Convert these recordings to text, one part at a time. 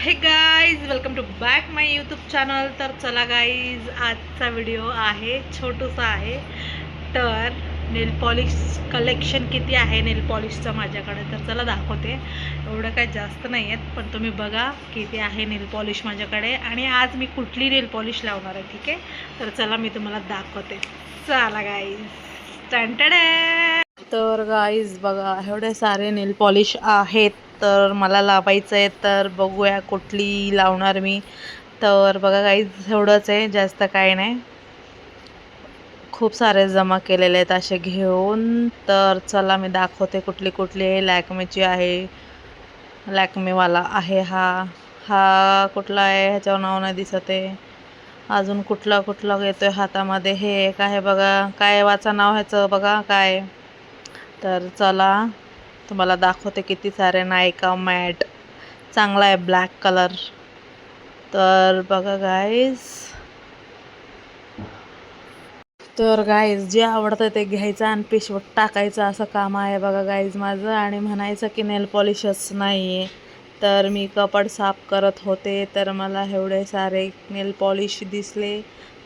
हे guys, welcome to back my YouTube channel. तर चला गाईज, आजचा व्हिडिओ आहे छोटूसा आहे. तर नेल पॉलिश कलेक्शन किती आहे नेल पॉलिशचं माझ्याकडे, तर चला दाखवते. एवढं काही जास्त नाही आहेत, पण तुम्ही बघा किती आहे नेल पॉलिश माझ्याकडे. आणि आज मी कुठली नेल पॉलिश लावणार आहे, ठीक आहे. तर चला मी तुम्हाला दाखवते. चला गाईज, टंटडे. तर गाईज बघा, एवढे सारे नेल पॉलिश आहेत. तर मला लावायचं आहे, तर बघूया कुठली लावणार मी. तर बघा गाईज, एवढंच आहे, जास्त काही नाही. खूप सारे जमा केलेले आहेत असे घेऊन. तर चला मी दाखवते कुठली कुठली आहे. लॅक्मेची आहे, लॅक्मेवाला आहे हा. हा कुठला आहे ह्याच्यावर नाव नाही दिसत आहे. अजून कुठला कुठला येतोय हातामध्ये. हे एक आहे बघा, काय वाचा नाव ह्याचं बघा काय. तर चला तुम्हाला दाखवते किती सारे. नायका मॅट चांगला आहे, ब्लॅक कलर. तर बघा गाईज, तर गाईज जे आवडतं ते घ्यायचं आणि पिशवत टाकायचं, असं काम आहे बघा गाईज माझं. आणि म्हणायचं की नेल पॉलिशच नाही आहे. तर मी कपाट साफ करत होते, तर मला एवढे सारे नेल पॉलिश दिसले.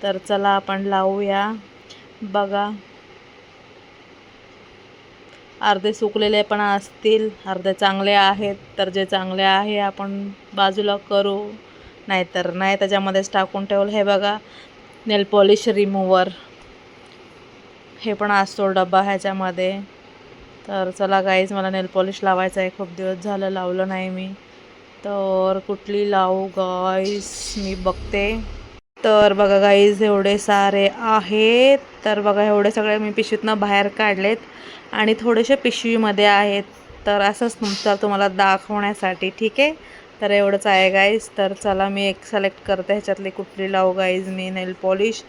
तर चला आपण लावूया. बघा, अर्धे सुकलेले पण असतील, अर्धे चांगले आहेत. तर जे चांगले आहे आपण बाजूला करू, नाहीतर नाही त्याच्यामध्येच टाकून ठेवलं. हे बघा, नेल पॉलिश रिमूव्हर, हे पण असतो डब्बा ह्याच्यामध्ये. तर चला गाईज, मला नेल पॉलिश लावायचं आहे, खूप दिवस झालं लावलं नाही मी. तर कुठली लावू गाईज, मी बघते. तर बघा गाईज, एवढे सारे आहेत. तर बघा, एवढे सगळे मी पिशवीतनं बाहेर काढलेत आणि थोडेसे पिशवीमध्ये आहेत. तर असंच तुम्हाला दाखवण्यासाठी, ठीक आहे. तर एवढंच आहे गाईज. तर चला मी एक सिलेक्ट करते ह्याच्यातली कुठली लावू गाईज मी नेल पॉलिश.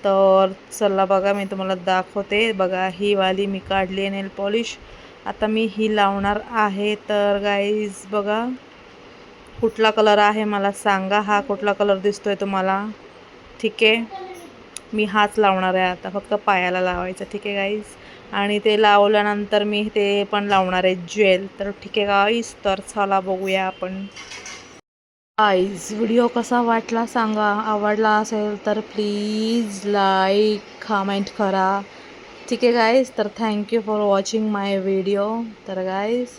तर चला बघा, मी तुम्हाला दाखवते. बघा, ही वाली मी काढली आहे नेल पॉलिश. आता मी ही लावणार आहे. तर गाईज बघा, कुठला कलर आहे मला सांगा. हा कुठला कलर दिसतोय तुम्हाला? ठीक आहे, मी हाच लावणार आहे आता, फक्त पायाला लावायचं, ठीक आहे गाईज. आणि ते लावल्यानंतर मी ते पण लावणार आहे जेल. तर ठीक आहे गाईज, तर चला बघूया आपण. गाईज, व्हिडिओ कसा वाटला सांगा. आवडला असेल तर प्लीज लाईक कमेंट करा, ठीक आहे गाईज. तर thank you for watching my video. तर गाईज,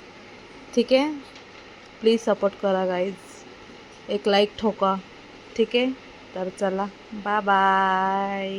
ठीक आहे, प्लीज सपोर्ट करा गाईज, एक लाईक ठोका, ठीक आहे. तर चला, बाय बाय.